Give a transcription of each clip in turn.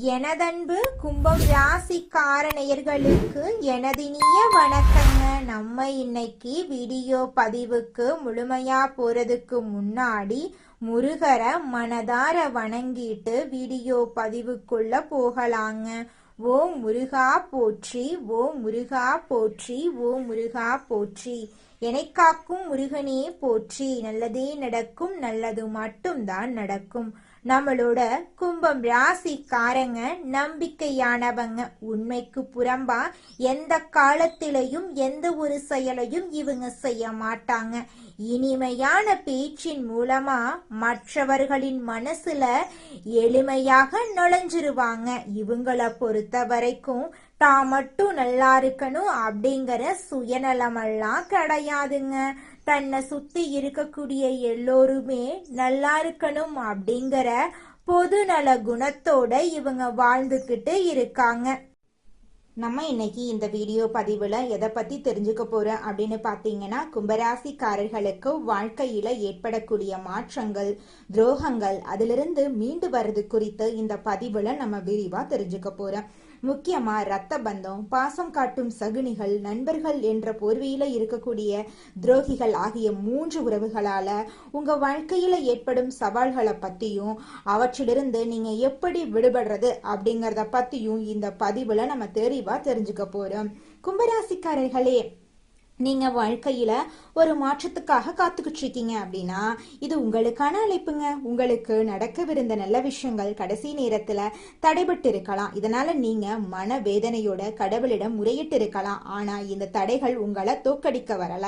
எனதன்பு கும்பம் ராசிக்கார நேயர்களுக்கு எனதினிய வணக்கங்க. நம்ம இன்னைக்கு வீடியோ பதிவுக்கு முழுமையா போறதுக்கு முன்னாடி முருகரை மனதார வணங்கிட்டு வீடியோ பதிவுக்குள்ள போகலாங்க. ஓம் முருகா போற்றி, ஓம் முருகா போற்றி, ஓம் முருகா போற்றி. என்னை காக்கும் முருகனே போற்றி. நல்லதே நடக்கும், நல்லது மட்டும்தான் நடக்கும். நம்மளோட கும்பம் ராசிக்காரங்க நம்பிக்கையானவங்க. உண்மைக்கு புறம்பா எந்த காலத்திலையும் எந்த ஒரு செயலையும் இவங்க செய்ய மாட்டாங்க. இனிமையான பேச்சின் மூலமா மற்றவர்களின் மனசுல எளிமையாக நுழைஞ்சிருவாங்க. இவங்கள பொறுத்த வரைக்கும் தான் மட்டும் நல்லா இருக்கணும் அப்படிங்கிற சுயநலமெல்லாம் கிடையாதுங்க. தன்னை சுத்தி இருக்கக்கூடிய எல்லோருமே நல்லா இருக்கணும் அப்படிங்கிற பொதுநல குணத்தோட இவங்க வாழ்ந்துக்கிட்டு இருக்காங்க. நம்ம இன்னைக்கு இந்த வீடியோ பதிவுல எதை பத்தி தெரிஞ்சுக்க போறோம் அப்படின்னு பாத்தீங்கன்னா, கும்பராசிக்காரர்களுக்கு வாழ்க்கையில ஏற்படக்கூடிய மாற்றங்கள், துரோகங்கள், அதிலிருந்து மீண்டு வர்றது குறித்து இந்த பதிவுல நம்ம விரிவா தெரிஞ்சுக்க போறோம். முக்கியமா ரத்த பந்தம், பாசம் காட்டும் சகுனிகள், நண்பர்கள் என்ற போர்வையில இருக்கக்கூடிய துரோகிகள் ஆகிய 3 உறவுகளால உங்க வாழ்க்கையில ஏற்படும் சவால்களை பத்தியும் அவற்றிலிருந்து நீங்க எப்படி விடுபடுறது அப்படிங்கறத பத்தியும் இந்த பதிவுல நம்ம தெளிவா தெரிஞ்சுக்க போறோம். கும்பராசிக்காரர்களே, நீங்க வாழ்க்கையில ஒரு மாற்றத்துக்காக காத்துக்கிட்டு இருக்கீங்க அப்படின்னா இது உங்களுக்கான அழைப்புங்க. உங்களுக்கு நடக்கவிருந்த நல்ல விஷயங்கள் கடைசி நேரத்துல தடைபட்டு இருக்கலாம். இதனால நீங்க மன வேதனையோட கடவுளிடம் முறையிட்டு இருக்கலாம். ஆனா இந்த தடைகள் உங்களை தோக்கடிக்க வரல,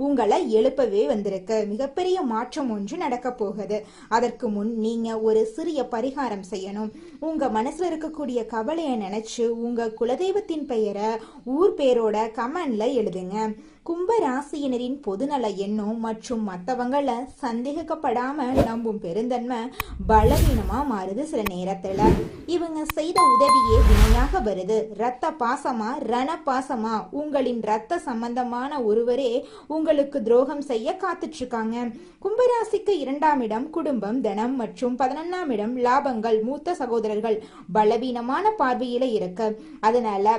உங்களை எழுப்பவே வந்திருக்கு. மிகப்பெரிய மாற்றம் ஒன்று நடக்க போகுது. அதற்கு முன் நீங்க ஒரு சிறிய பரிகாரம் செய்யணும். உங்க மனசுல இருக்கக்கூடிய கவலையை நினைச்சு உங்க குலதெய்வத்தின் பெயரை ஊர் பேரோட கமெண்ட்ல எழுதுங்க. கும்ப ராசியினரின் பொதுநல எண்ணம் மற்றும் மற்றவங்கள சந்தேகப்படாம நம்பும் பெருந்தன்மை பலவீனமா மாறுது. சில நேரத்துல இவங்க செய்த உதவியே வினையாக வருது. ரத்த பாசமா ரண பாசமா உங்களின் ரத்த சம்பந்தமான ஒருவரே உங்களுக்கு துரோகம் செய்ய காத்துட்டு இருக்காங்க. கும்பராசிக்கு 2ஆம் இடம் குடும்பம், தனம் மற்றும் 11ஆம் இடம் லாபங்கள், மூத்த சகோதரர்கள் பலவீனமான பார்வையில இருக்கு. அதனால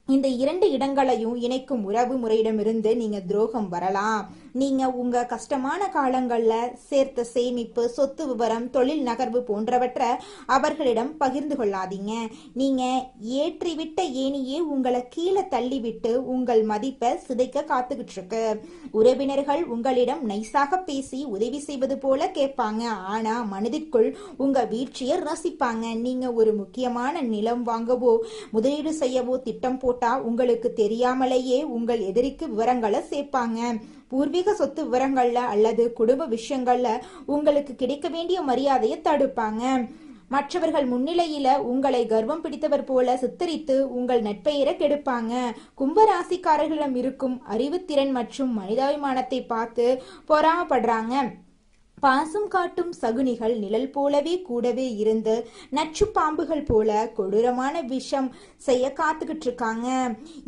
இந்த 2 இடங்களையும் இணைக்கும் உறவு முறையிடமிருந்து நீங்க துரோகம் வரலாம். நீங்க உங்க கஷ்டமான காலங்கள்ல சேர்த்த சேமிப்பு, சொத்து விவரம், தொழில் நகர்வு போன்றவற்றை அவர்களிடம் பகிர்ந்து கொள்ளாதீங்க. நீங்க ஏற்றிவிட்ட ஏனியே உங்களை கீழே தள்ளிவிட்டு உங்கள் மதிப்பை சிதைக்க காத்துக்கிட்டு இருக்கு. உறவினர்கள் உங்களிடம் நைசாக பேசி உதவி செய்வது போல கேட்பாங்க. ஆனா மனதிற்குள் உங்க வீழ்ச்சியை ரசிப்பாங்க. நீங்க ஒரு முக்கியமான நிலம் வாங்கவோ முதலீடு செய்யவோ திட்டம் போட்டா உங்களுக்கு தெரியாமலேயே உங்கள் எதிரிக்கு விவரங்களை சேர்ப்பாங்க. பூர்வீக சொத்து விவரங்கள்ல அல்லது குடும்ப விஷயங்கள்ல உங்களுக்கு கிடைக்க வேண்டிய மரியாதையை தடுப்பாங்க. மற்றவர்கள் முன்னிலையில உங்களை கர்வம் பிடித்தவர் போல சித்தரித்து உங்கள் நட்பெயரை கெடுப்பாங்க. கும்பராசிக்காரர்களிடம் இருக்கும் அறிவுத்திறன் மற்றும் மனிதாபிமானத்தை பார்த்து பொறாமப்படுறாங்க. பாசம் காட்டும் சகுனிகள் நிழல் போலவே கூடவே இருந்து நச்சு பாம்புகள் போல கொடூரமான விஷம் செய்ய காத்துக்கிட்டு இருக்காங்க.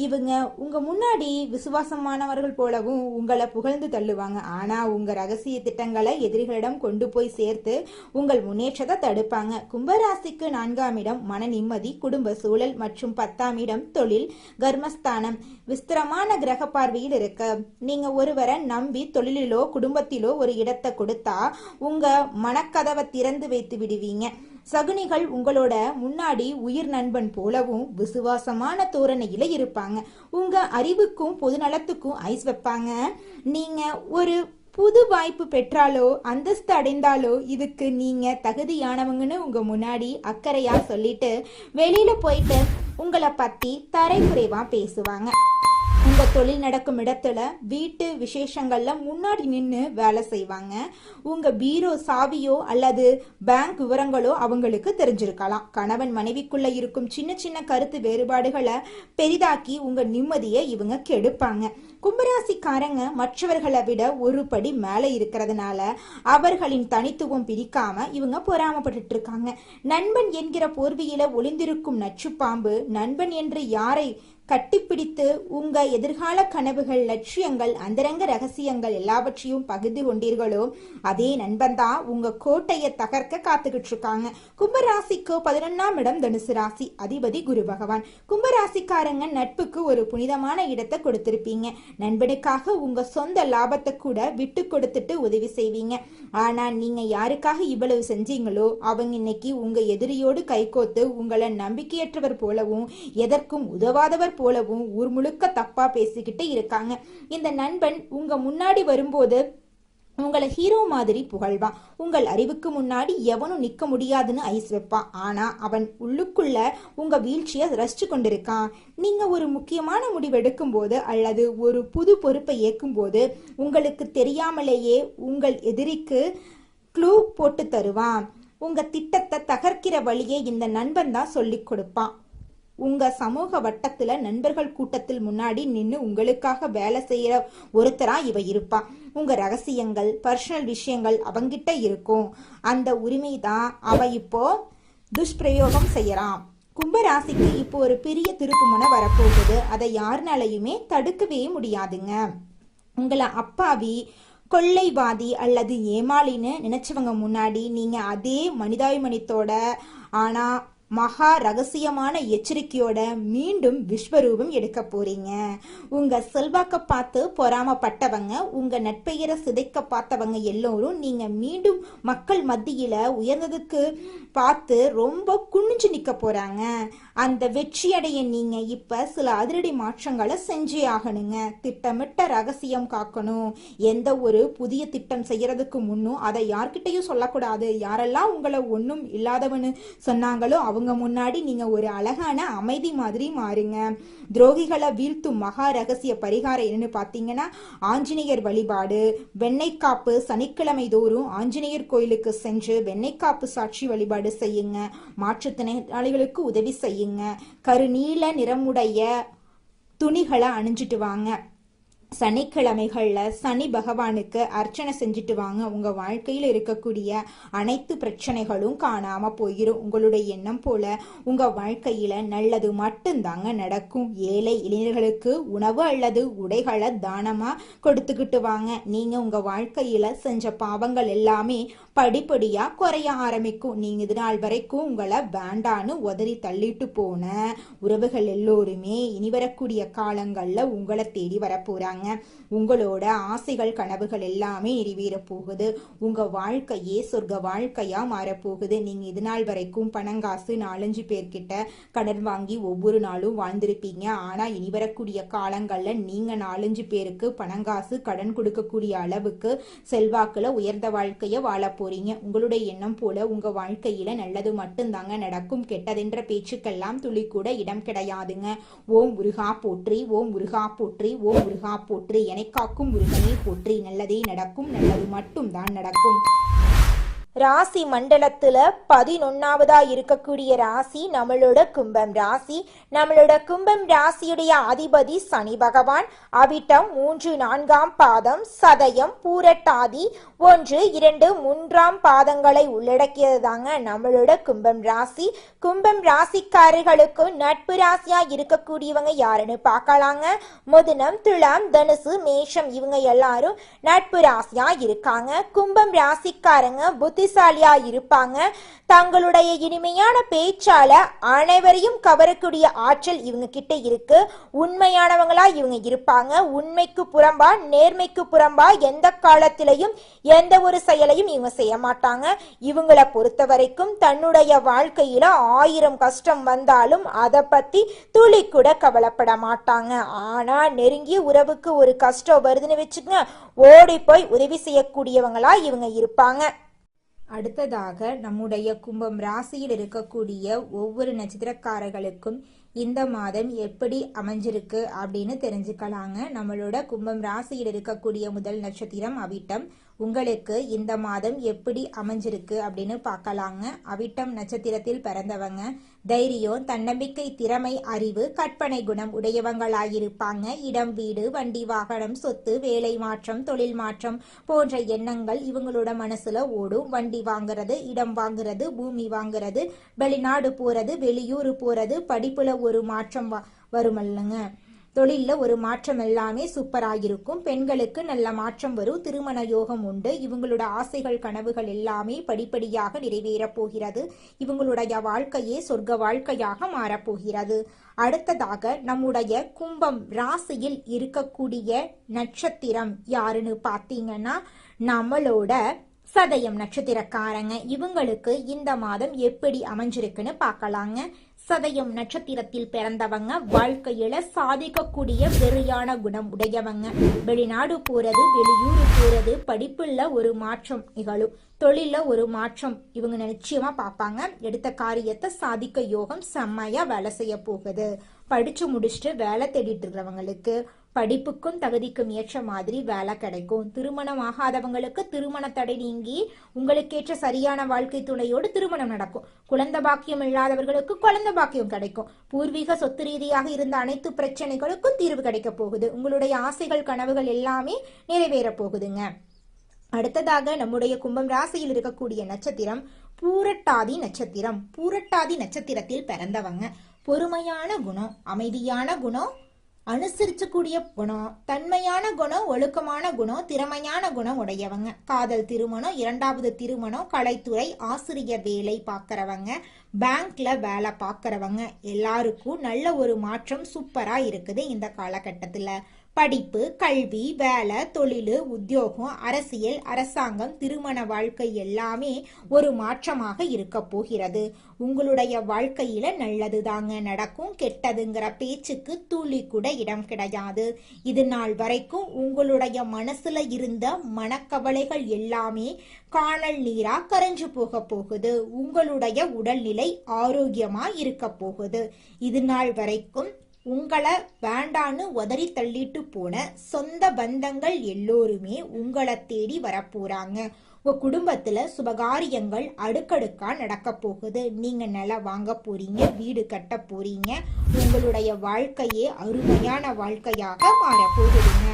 இவங்க உங்க முன்னாடி விசுவாசமானவர்கள் போலவும் உங்களை புகழ்ந்து தள்ளுவாங்க. ஆனா உங்க ரகசிய திட்டங்களை எதிரிகளிடம் கொண்டு போய் சேர்த்து உங்கள் முன்னேற்றத்தை தடுப்பாங்க. கும்பராசிக்கு 4ஆம் இடம் மன நிம்மதி, குடும்ப சூழல் மற்றும் 10ஆம் இடம் தொழில், கர்மஸ்தானம் விஸ்திரமான கிரக பார்வையில் இருக்கு. நீங்க ஒருவரை நம்பி தொழிலிலோ குடும்பத்திலோ ஒரு இடத்தை கொடுத்தா உங்க மனக்கதவை திறந்து வைத்து விடுவீங்க. சகுனிகள் உங்களோட முன்னாடி உயிர் நண்பன் போலவும் விசுவாசமான தோரணையில இருப்பாங்க. உங்க அறிவுக்கும் பொதுநலத்துக்கும் ஐஸ் வைப்பாங்க. நீங்க ஒரு புது வாய்ப்பு பெற்றாலோ அந்தஸ்து அடைந்தாலோ இதுக்கு நீங்க தகுதியானவங்கன்னு உங்க முன்னாடி அக்கறையா சொல்லிட்டு வெளியில போயிட்டு உங்களை பத்தி தரைக்குறைவா பேசுவாங்க. உங்க தொழில் நடக்கும் இடத்துல வீட்டு விசேஷங்கள்ல முன்னாடி நின்று வேலை செய்வாங்க. உங்க பீரோ சாவியோ அல்லது பேங்க் விவரங்களோ அவங்களுக்கு தெரிஞ்சிருக்கலாம். கணவன் மனைவிக்குள்ள இருக்கும் சின்ன சின்ன கருத்து வேறுபாடுகளை பெரிதாக்கி உங்க நிம்மதியை இவங்க கெடுப்பாங்க. கும்பராசிக்காரங்க மற்றவர்களை விட ஒரு படி மேல இருக்கிறதுனால அவர்களின் தனித்துவம் பிரிக்காம இவங்க பொறாமப்பட்டு இருக்காங்க. நண்பன் என்கிற போர்வையில ஒளிந்திருக்கும் நச்சு பாம்பு நண்பன் என்று யாரை கட்டிப்பிடித்து உங்க எதிர்கால கனவுகள், லட்சியங்கள், அந்தரங்க ரகசியங்கள் எல்லாவற்றையும் பகிர்ந்து கொண்டீர்களோ அதே நண்பன் தான் உங்க கோட்டையை தகர்க்க காத்துக்கிட்டு இருக்காங்க. கும்பராசிக்கு 11ஆம் இடம் தனுசு ராசி, அதிபதி குரு பகவான். கும்பராசிக்காரங்க நட்புக்கு ஒரு புனிதமான இடத்தை கொடுத்திருப்பீங்க. நண்பனுக்காக உங்க சொந்த லாபத்தை கூட விட்டு கொடுத்துட்டு உதவி செய்வீங்க. ஆனா நீங்க யாருக்காக இவ்வளவு செஞ்சீங்களோ அவங்க இன்னைக்கு உங்க எதிரியோடு கைகோத்து உங்களை நம்பிக்கையற்றவர் போலவும் எதற்கும் உதவாதவர் போலவும் ஊர் முழுக்க தப்பா பேசிக்கிட்டு இருக்காங்க. இந்த நண்பன் உங்க முன்னாடி வரும்போது உங்களை ஹீரோ மாதிரி புகழ்வான். உங்கள் அறிவுக்கு முன்னாடி எவனும் நிக்க முடியாதுன்னு ஐஸ் வைப்பான். ஆனா அவன் உள்ளுக்குள்ள உங்க வீழ்ச்சியை ரசிச்சு கொண்டிருக்கான். நீங்க ஒரு முக்கியமான முடிவு எடுக்கும் போது அல்லது ஒரு புது பொறுப்பை ஏற்கும் போது உங்களுக்கு தெரியாமலேயே உங்கள் எதிரிக்கு க்ளூ போட்டு தருவான். உங்க திட்டத்தை தகர்க்கிற வழியை இந்த நண்பன் தான் சொல்லி கொடுப்பான். உங்க சமூக வட்டத்துல நண்பர்கள் கூட்டத்தில் முன்னாடி நின்று உங்களுக்காக வேலை செய்யற ஒருத்தரா இவ இருப்பா. உங்க ரகசியங்கள், பர்சனல் விஷயங்கள் அவங்கிட்ட இருக்கும். அந்த உரிமை தான் அவ இப்போ துஷ்பிரயோகம் செய்யறான். கும்பராசிக்கு இப்போ ஒரு பெரிய திருப்புமுனை வரப்போகுது. அதை யாருனாலையுமே தடுக்கவே முடியாதுங்க. உங்களை அப்பாவி, கொள்ளைவாதி அல்லது ஏமாளின்னு நினைச்சவங்க முன்னாடி நீங்க அதே மனிதாபிமானத்தோட ஆனா மகா ரகசியமான எச்சரிக்கையோட மீண்டும் விஸ்வரூபம் எடுக்க போறீங்க. உங்க செல்வாக்க பார்த்து பொறாமப்பட்டவங்க, உங்க நட்பெயரை சிதைக்க பார்த்தவங்க எல்லோரும் நீங்க மீண்டும் மக்கள் மத்தியில உயர்ந்ததுக்கு பார்த்து ரொம்ப குனிஞ்சு நிக்க போறாங்க. அந்த வெற்றியடைய நீங்க இப்ப சில அதிரடி மாற்றங்களை செஞ்சே ஆகணுங்க. திட்டமிட்ட ரகசியம் காக்கணும். எந்த ஒரு புதிய திட்டம் செய்யறதுக்கு முன்னும் அதை யார்கிட்டையும் சொல்லக்கூடாது. யாரெல்லாம் உங்களை ஒன்றும் இல்லாதவன்னு சொன்னாங்களோ அவங்க முன்னாடி நீங்க ஒரு அழகான அமைதி மாதிரி மாறுங்க. துரோகிகளை வீழ்த்தும் மகா ரகசிய பரிகாரம் என்னன்னு பாத்தீங்கன்னா ஆஞ்சநேயர் வழிபாடு. வெண்ணெய்க்காப்பு சனிக்கிழமை தோறும் ஆஞ்சநேயர் கோயிலுக்கு சென்று வெண்ணெய்க்காப்பு சாட்சி வழிபாடு செய்யுங்க. மாற்றுத்திறனாளிகளுக்கு உதவி செய்யுங்க. கருநீல நிறமுடைய துணிகளை அணிஞ்சிட்டு வாங்க. சனிக்கிழமைகள்ல சனி பகவானுக்கு அர்ச்சனை செஞ்சுட்டு வாங்க. உங்க வாழ்க்கையில் இருக்கக்கூடிய அனைத்து பிரச்சனைகளும் காணாம போயிரும். உங்களுடைய எண்ணம் போல உங்க வாழ்க்கையில நல்லது மட்டும்தாங்க நடக்கும். ஏழை இளைஞர்களுக்கு உணவு அல்லது உடைகளை தானமா கொடுத்துக்கிட்டு வாங்க. நீங்க உங்க வாழ்க்கையில செஞ்ச பாவங்கள் எல்லாமே படிப்படியா குறைய ஆரம்பிக்கும். நீங்க இது நாள் வரைக்கும் உங்களை வேண்டான்னு உதறி தள்ளிட்டு போன உறவுகள் எல்லோருமே இனி வரக்கூடிய காலங்கள்ல உங்களை தேடி வரப்போறாங்க. உங்களோட ஆசைகள், கனவுகள் எல்லாமே நிறைவேற போகுது. உங்க வாழ்க்கையே சொர்க்க வாழ்க்கையா மாறப்போகுது. நீங்க இது நாள் வரைக்கும் பணங்காசு 4-5 பேர்கிட்ட கடன் வாங்கி ஒவ்வொரு நாளும் வாழ்ந்திருப்பீங்க. ஆனா இனி வரக்கூடிய காலங்கள்ல நீங்க 4-5 பேருக்கு பணங்காசு கடன் கொடுக்கக்கூடிய அளவுக்கு செல்வாக்குல உயர்ந்த வாழ்க்கைய வாழ போறீங்க. உங்களுடைய எண்ணம் போல உங்க வாழ்க்கையில நல்லது மட்டும்தாங்க நடக்கும். கெட்டதென்ற பேச்சுக்கெல்லாம் துளி கூட இடம் கிடையாதுங்க. ஓம் முருகா போற்றி, ஓம் முருகா போற்றி, ஓம் முருகா போற்றி, என்னை காக்கும் முருகனை போற்றி. நல்லதே நடக்கும், நல்லது மட்டும் தான் நடக்கும். ராசி மண்டலத்துல 11வதா இருக்கக்கூடிய ராசி நம்மளோட கும்பம் ராசி. நம்மளோட கும்பம் ராசியுடைய அதிபதி சனி பகவான். அவிட்டம் 3-4 பாதம், சதயம், பூரட்டாதி 1-2-3 பாதங்களை உள்ளடக்கியது தாங்க நம்மளோட கும்பம் ராசி. கும்பம் ராசிக்காரர்களுக்கு நட்பு ராசியா இருக்கக்கூடியவங்க யாருன்னு பார்க்கலாங்க. மிதுனம், துலாம், தனுசு, மேஷம் இவங்க எல்லாரும் நட்பு ராசியா இருக்காங்க. கும்பம் ராசிக்காரங்க புத்திசாலியா இருப்பாங்க. தங்களுடைய இனிமையான பேச்சால அனைவரையும் கவரக்கூடிய ஆற்றல் இவங்க கிட்ட இருக்கு. உண்மையானவங்களா இவங்க இருப்பாங்க. உண்மைக்கு புறம்பா, நேர்மைக்கு புறம்பா எந்த காலத்திலையும் எந்த ஒரு செயலையும் இவங்க செய்ய மாட்டாங்க. இவங்களை பொறுத்த வரைக்கும் தன்னுடைய வாழ்க்கையில 1000 கஷ்டம் வந்தாலும் அதை பத்தி துளி கூட கவலைப்பட மாட்டாங்க. ஆனா நெருங்கிய உறவுக்கு ஒரு கஷ்டம் வருதுன்னு வச்சுக்கங்க, ஓடி போய் உதவி செய்யக்கூடியவங்களா இவங்க இருப்பாங்க. அடுத்ததாக நம்முடைய கும்பம் ராசியில் இருக்கக்கூடிய ஒவ்வொரு நட்சத்திரக்காரர்களுக்கும் இந்த மாதம் எப்படி அமைஞ்சிருக்கு அப்படின்னு தெரிஞ்சுக்கலாங்க. நம்மளோட கும்பம் ராசியில் இருக்கக்கூடிய முதல் நட்சத்திரம் அவிட்டம். உங்களுக்கு இந்த மாதம் எப்படி அமைஞ்சிருக்கு அப்படின்னு பார்க்கலாங்க. அவிட்டம் நட்சத்திரத்தில் பிறந்தவங்க தைரியம், தன்னம்பிக்கை, திறமை, அறிவு, கற்பனை குணம் உடையவங்களாயிருப்பாங்க. இடம், வீடு, வண்டி, வாகனம், சொத்து, வேலை மாற்றம், தொழில் மாற்றம் போன்ற எண்ணங்கள் இவங்களோட மனசுல ஓடும். வண்டி வாங்குறது, இடம் வாங்குறது, பூமி வாங்குறது, வெளிநாடு போறது, வெளியூர் போறது, படிப்புல ஒரு மாற்றம் வருமல்லங்க. தொழில்ல ஒரு மாற்றம் எல்லாமே சூப்பராக இருக்கும். பெண்களுக்கு நல்ல மாற்றம் வரும். திருமண யோகம் உண்டு. இவங்களோட ஆசைகள் கனவுகள் எல்லாமே படிப்படியாக நிறைவேறப் போகிறது. இவங்களுடைய வாழ்க்கையே சொர்க்க வாழ்க்கையாக மாறப்போகிறது. அடுத்ததாக நம்முடைய கும்பம் ராசியில் இருக்கக்கூடிய நட்சத்திரம் யாருன்னு பார்த்தீங்கன்னா நம்மளோட சதயம் நட்சத்திரக்காரங்க. இவங்களுக்கு இந்த மாதம் எப்படி அமைஞ்சிருக்குன்னு பார்க்கலாங்க. சதயம் நட்சத்திரத்தில் பிறந்தவங்க வாழ்க்கையில சாதிக்கக்கூடிய வெறியான குணம் உடையவங்க. வெளிநாடு போறது, வெளியூர் போறது, படிப்புல ஒரு மாற்றம் நிகழும், தொழில ஒரு மாற்றம் இவங்க நிச்சயமா பார்ப்பாங்க. எடுத்த காரியத்தை சாதிக்க யோகம் செம்மையா வேலை செய்ய போகுது. படிச்சு முடிச்சுட்டு வேலை தேடிட்டு இருக்கிறவங்களுக்கு படிப்புக்கும் தகுதிக்கும் ஏற்ற மாதிரி வேலை கிடைக்கும். திருமணம் ஆகாதவங்களுக்கு திருமண தடை நீங்கி உங்களுக்கேற்ற சரியான வாழ்க்கை துணையோடு திருமணம் நடக்கும். குழந்தை பாக்கியம் இல்லாதவர்களுக்கு குழந்தை பாக்கியம் கிடைக்கும். பூர்வீக சொத்து ரீதியாக இருந்த அனைத்து பிரச்சனைகளுக்கும் தீர்வு கிடைக்க போகுது. உங்களுடைய ஆசைகள் கனவுகள் எல்லாமே நிறைவேற போகுதுங்க. அடுத்ததாக நம்முடைய கும்பம் ராசியில் இருக்கக்கூடிய நட்சத்திரம் பூரட்டாதி நட்சத்திரம். பூரட்டாதி நட்சத்திரத்தில் பிறந்தவங்க பொறுமையான குணம், அமைதியான குணம், அனுசரிச்சக்கூடிய குணம், தன்மையான குணம், ஒழுக்கமான குணம், திறமையான குணம் உடையவங்க. காதல் திருமணம், இரண்டாவது திருமணம், கலைத்துறை, ஆசிரியர் வேலை பார்க்கறவங்க, பேங்க்ல வேலை பார்க்கறவங்க எல்லாருக்கும் நல்ல ஒரு மாற்றம் சூப்பரா இருக்குது. இந்த காலகட்டத்துல படிப்பு, கல்வி, வேலை, தொழில், உத்தியோகம், அரசியல், அரசாங்கம், திருமண வாழ்க்கை எல்லாமே ஒரு மாற்றமாக இருக்க போகிறது. உங்களுடைய வாழ்க்கையில நல்லது தாங்க நடக்கும். கெட்டதுங்கிற பேச்சுக்கு துளி கூட இடம் கிடையாது. இது நாள் வரைக்கும் உங்களுடைய மனசுல இருந்த மனக்கவலைகள் எல்லாமே காணல் நீரா கரைஞ்சு போக போகுது. உங்களுடைய உடல்நிலை ஆரோக்கியமா இருக்க போகுது. இது நாள் வரைக்கும் உங்களை வேண்டான்னு உதறி தள்ளிட்டு போன சொந்த பந்தங்கள் எல்லோருமே உங்களை தேடி வரப்போறாங்க. உங்க குடும்பத்துல சுபகாரியங்கள் அடுக்கடுக்கா நடக்க போகுது. நீங்க நிலம் வாங்க போறீங்க, வீடு கட்ட போறீங்க. உங்களுடைய வாழ்க்கையே அருமையான வாழ்க்கையாக மாற போகுதுங்க.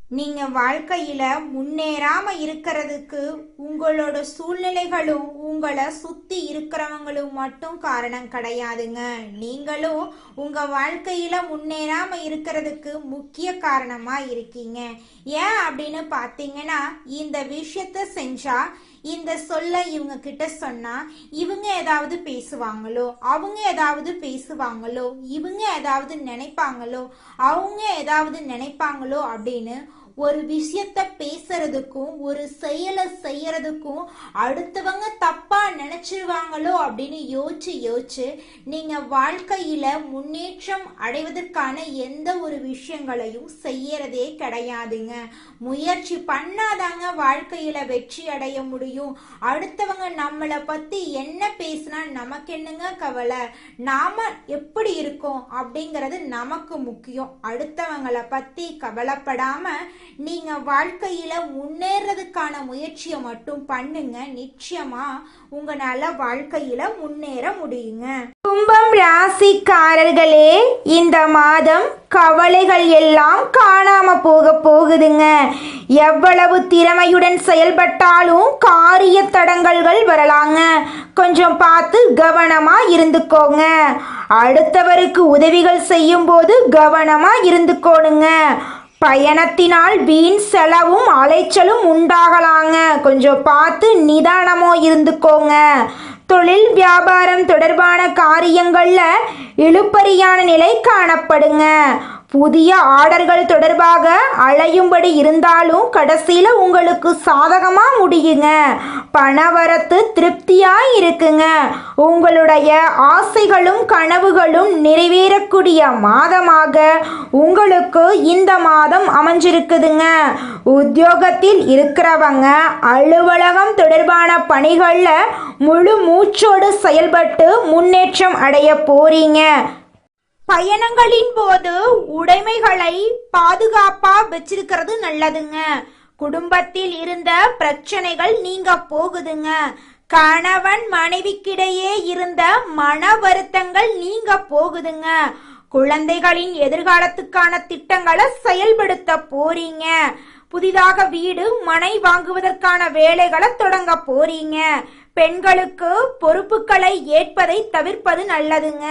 நீங்க வாழ்க்கையில முன்னேறாம இருக்கிறதுக்கு உங்களோட சூழ்நிலைகளும் உங்களை சுத்தி இருக்கிறவங்களும் மட்டும் காரணம் கிடையாதுங்க. நீங்களும் உங்க வாழ்க்கையில முன்னேறாம இருக்கிறதுக்கு முக்கிய காரணமா இருக்கீங்க. ஏன் அப்படின்னு பாத்தீங்கன்னா, இந்த விஷயத்த செஞ்சா, இந்த சொல்ல இவங்க கிட்ட சொன்னா இவங்க ஏதாவது பேசுவாங்களோ, அவங்க ஏதாவது பேசுவாங்களோ, இவங்க ஏதாவது நினைப்பாங்களோ, அவங்க ஏதாவது நினைப்பாங்களோ அப்படின்னு ஒரு விஷயத்த பேசுறதுக்கும் ஒரு செயலை செய்யறதுக்கும் அடுத்தவங்க தப்பா நினைச்சிருவாங்களோ அப்படின்னு யோசிச்சு நீங்க வாழ்க்கையில முன்னேற்றம் அடைவதற்கான எந்த ஒரு விஷயங்களையும் செய்யறதே கிடையாதுங்க. முயற்சி பண்ணாதாங்க வாழ்க்கையில வெற்றி அடைய முடியும். அடுத்தவங்க நம்மளை பத்தி என்ன பேசினா நமக்கு என்னங்க கவலை? நாம எப்படி இருக்கோம் அப்படிங்கிறது நமக்கு முக்கியம். அடுத்தவங்களை பத்தி கவலைப்படாம நீங்க வாழ்க்கையில முன்னேறதுக்கான முயற்சியை மட்டும் பண்ணுங்க. நிச்சயமா உங்களால வாழ்க்கையில முன்னேற முடியுங்க. கும்பம் ராசிக்காரர்களே, இந்த மாதம் கவலைகள் எல்லாம் காணாம போகுதுங்க. எவ்வளவு திறமையுடன் செயல்பட்டாலும் காரிய தடங்கல்கள் வரலாங்க. கொஞ்சம் பார்த்து கவனமா இருந்துக்கோங்க. அடுத்தவருக்கு உதவிகள் செய்யும் போது கவனமா இருந்துக்கோணுங்க. பயணத்தினால் வீண் செலவும் அலைச்சலும் உண்டாகலாங்க. கொஞ்சம் பார்த்து நிதானமோ இருந்துக்கோங்க. தொழில் வியாபாரம் தொடர்பான காரியங்கள்ல இழுபறியான நிலை காணப்படுங்க. புதிய ஆர்டர்கள் தொடர்பாக அலையும்படி இருந்தாலும் கடைசியில உங்களுக்கு சாதகமா முடியுங்க. பணவரத்து திருப்தியா இருக்குங்க. உங்களுடைய ஆசைகளும் கனவுகளும் நிறைவேறக்கூடிய மாதமாக உங்களுக்கு இந்த மாதம் அமைஞ்சிருக்குதுங்க. உத்தியோகத்தில் இருக்கிறவங்க அலுவலகம் தொடர்பான பணிகள்ல முழு மூச்சோடு செயல்பட்டு முன்னேற்றம் அடைய போறீங்க. பயணங்களின் போது உடைமைகளை பாதுகாப்பா வச்சிருக்கிறது நல்லதுங்க. குடும்பத்தில் இருந்த பிரச்சனைகள் நீங்க போகுதுங்க. கணவன் மனைவிக்கிடையே இருந்த மன வருத்தங்கள் நீங்க போகுதுங்க. குழந்தைகளின் எதிர்காலத்துக்கான திட்டங்களை செயல்படுத்த போறீங்க. புதிதாக வீடு மனை வாங்குவதற்கான வேலைகளை தொடங்க போறீங்க. பெண்களுக்கு பொறுப்புகளை ஏற்பதை தவிர்ப்பது நல்லதுங்க.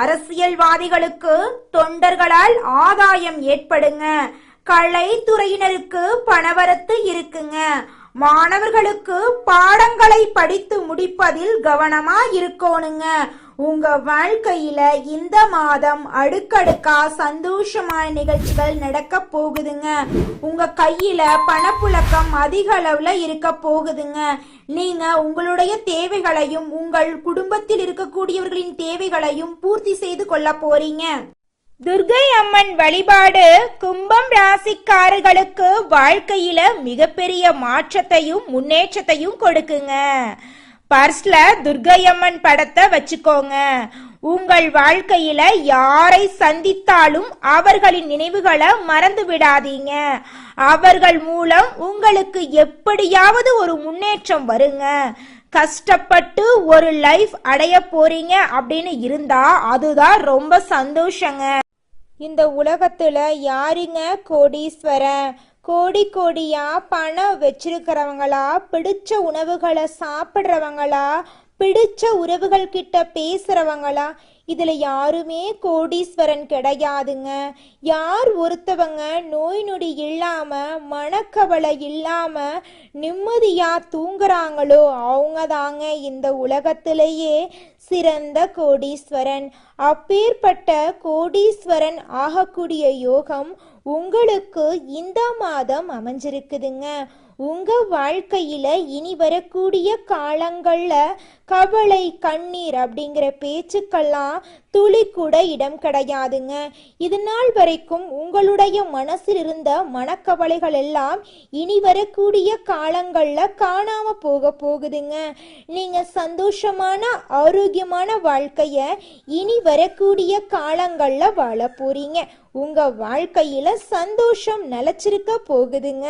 அரசியல்வாதிகளுக்கு தொண்டர்களால் ஆதாயம் ஏற்படுங்க. கலைத்துறையினருக்கு பணவரத்து இருக்குங்க. மாணவர்களுக்கு பாடங்களை படித்து முடிப்பதில் கவனமா இருக்கணுங்க. உங்க வாழ்க்கையில இந்த மாதம் அடுக்கடுக்கா சந்தோஷமான நிகழ்ச்சிகள் நடக்க போகுதுங்க. உங்க கையில பணப்புழக்கம் அதிக அளவுல இருக்க போகுதுங்க. நீங்க உங்களுடைய தேவைகளையும் உங்கள் குடும்பத்தில் இருக்கக்கூடியவர்களின் தேவைகளையும் பூர்த்தி செய்து கொள்ள போறீங்க. துர்கை அம்மன் வழிபாடு கும்பம் ராசிக்காரர்களுக்கு வாழ்க்கையில மிகப்பெரிய மாற்றத்தையும் முன்னேற்றத்தையும் கொடுக்குங்க. பர்ஸ்ல துர்கை அம்மன் படத்தை வச்சுக்கோங்க. உங்கள் வாழ்க்கையில யாரை சந்தித்தாலும் அவர்களின் நினைவுகளை மறந்து விடாதீங்க. அவர்கள் மூலம் உங்களுக்கு எப்படியாவது ஒரு முன்னேற்றம் வருங்க. கஷ்டப்பட்டு ஒரு லைஃப் அடைய போறீங்க அப்படின்னு இருந்தா அதுதான் ரொம்ப சந்தோஷங்க. இந்த உலகத்துல யாருங்க கோடீஸ்வரன்? கோடி கோடியா பணம் வச்சிருக்கிறவங்களா, பிடிச்ச உணவுகளை சாப்பிட்றவங்களா, பிடிச்ச உறவுகள் கிட்ட பேசுறவங்களா? இதுல யாருமே கோடீஸ்வரன் கிடையாதுங்க. யார் ஒருத்தவங்க நோய் நொடி இல்லாம மனக்கவலை இல்லாம நிம்மதியா தூங்குறாங்களோ அவங்க தாங்க இந்த உலகத்திலேயே சிறந்த கோடீஸ்வரன். அப்பேற்பட்ட கோடீஸ்வரன் ஆகக்கூடிய யோகம் உங்களுக்கு இந்த மாதம் அமைஞ்சிருக்குதுங்க. உங்க வாழ்க்கையில இனி வரக்கூடிய காலங்கள்ல கவலை கண்ணீர் அப்படிங்கிற பேச்சுக்கெல்லாம் துளி கூட இடம் கிடையாதுங்க. இது நாள் வரைக்கும் உங்களுடைய மனசில் இருந்த மனக்கவலைகள் எல்லாம் இனி வரக்கூடிய காலங்கள்ல காணாம போகுதுங்க. நீங்க சந்தோஷமான ஆரோக்கியமான வாழ்க்கைய இனி வரக்கூடிய காலங்கள்ல வாழ போறீங்க. உங்க வாழ்க்கையில சந்தோஷம் நிலைச்சிருக்க போகுதுங்க.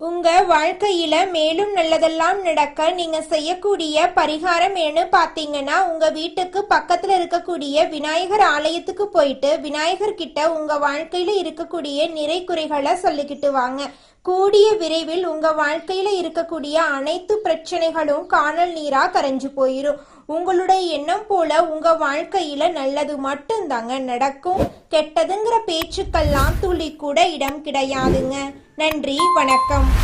உங்க வாழ்க்கையில மேலும் நல்லதெல்லாம் நடக்க நீங்க செய்யக்கூடிய பரிகாரம் என்ன பாத்தீங்கன்னா, உங்க வீட்டுக்கு பக்கத்துல இருக்கக்கூடிய விநாயகர் ஆலயத்துக்கு போயிட்டு விநாயகர் கிட்ட உங்க வாழ்க்கையில இருக்கக்கூடிய நிறை குறைகளை சொல்லிக்கிட்டு வாங்க. கூடிய விரைவில் உங்க வாழ்க்கையில இருக்கக்கூடிய அனைத்து பிரச்சனைகளும் காணல் நீரா கரைஞ்சு போயிரும். உங்களுடைய எண்ணம் போல உங்க வாழ்க்கையில நல்லது மட்டும்தாங்க நடக்கும். கெட்டதுங்கிற பேச்சுக்கெல்லாம் துளி கூட இடம் கிடையாதுங்க. நன்றி, வணக்கம்.